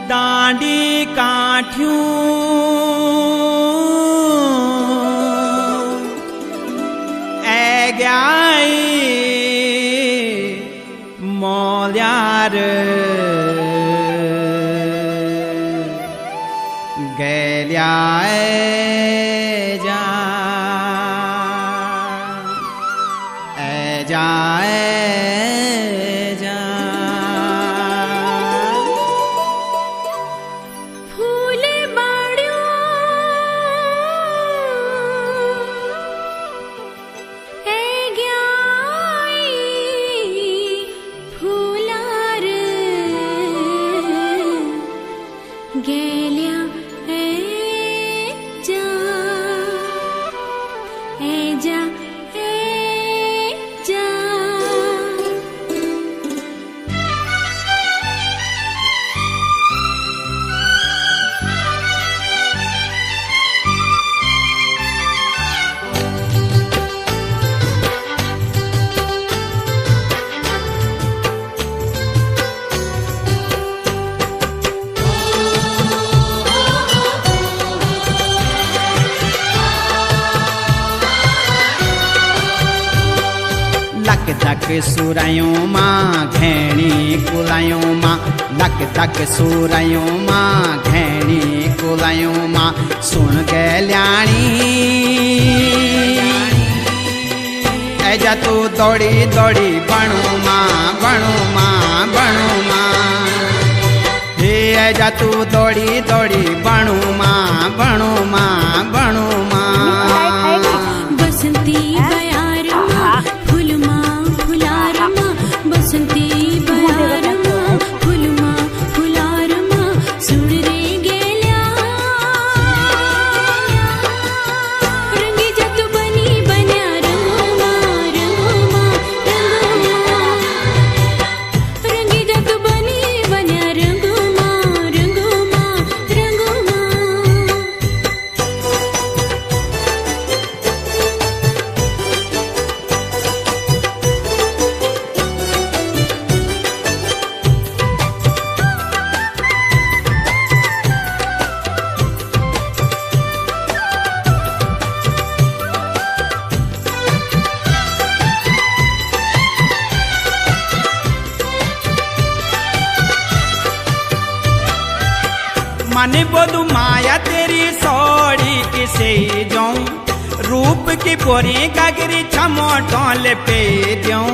डांडी काठियूं ऐग्याई मौल्यार गैल्याए जा जाए जा फूले बाड़ियों ए ग्याई फूलार गेल्या जा जा लक धक सुरायों मां घैणी कुलायों मां लक धक सुरायों मां घैणी कुलायों मां सुन गैल्याणी ऐजा तू दौड़ी दौड़ी बणू मां बणू मां बणू मां हे ऐजा तू दौड़ी दौड़ी बणू मां बणू मां बणू मां बसंती बयार मां फूल मां फुलार मां बसंती बयार मां फूल मां फुलार मां सुन रे गेल्या रंगी जत बनी बन्या रंगो मां रंगी जत बनी बन्या रंगो मां रंगो मां रंगो मां मने बोलू माया तेरी सौड़ी किसे जाऊं रूप की बोरी गगरी छमो टोल पे दूं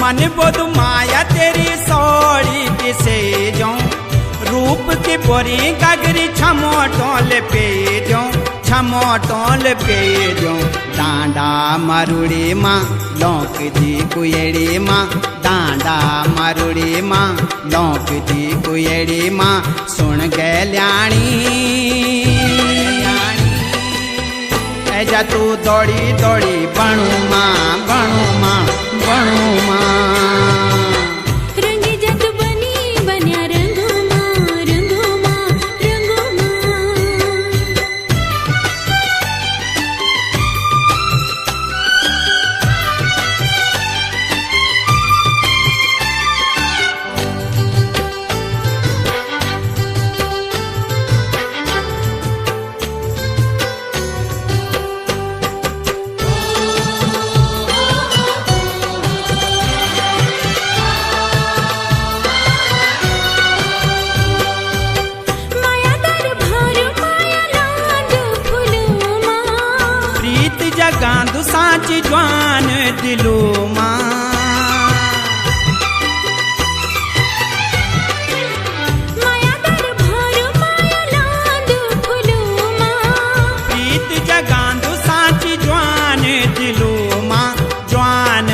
मने बोलू माया तेरी सौड़ी किसे जाऊं रूप की बोरी गगरी छमो टोल पे दूं छमो टोल पे दूं डांडा मरुड़ी मां लौक दी कुएड़ी मां डांडा मरुड़ी मां लौक दी कुएड़ी मां सुन गैल्याणी ऐजा तू दौड़ी दौड़ी बणू मां बणू मां बणू मां रंगी जत बनी बन्या रंगो मां रंगो मां रंगो मां माया दरबार माया लांद फूल मां प्रीत जगांदु सांची ज्वान दिलो मां माया दरबार माया लांद फूल मां प्रीत जगांदु सांची ज्वान दिलो मां ज्वान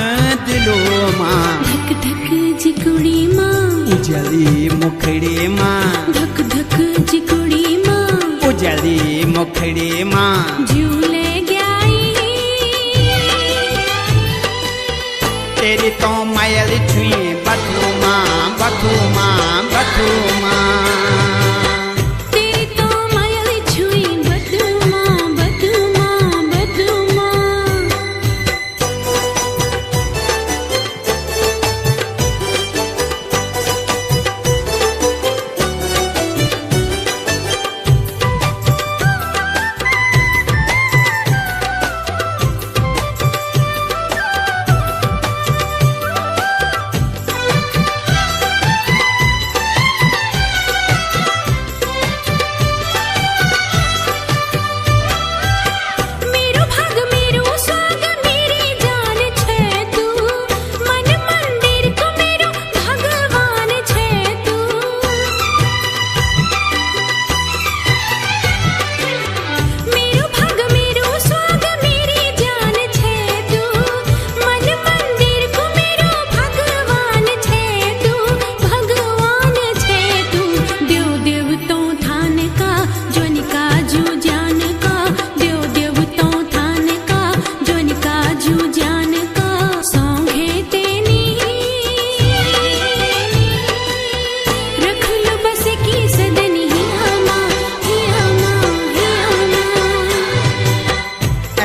दिलो मां धक धक जिकुड़ी मां उजली मुखड़ी मां धक धक जिकुड़ी मां उजली मुखड़ी मां झूले ग्याई तेरी तो मायल छुई बथू मां बथू मां बथू मां तेरी तो माया छुई बदू मां बदू मां बदू मां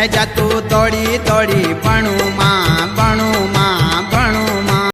સહેજા તું દોડી દોડી ભણું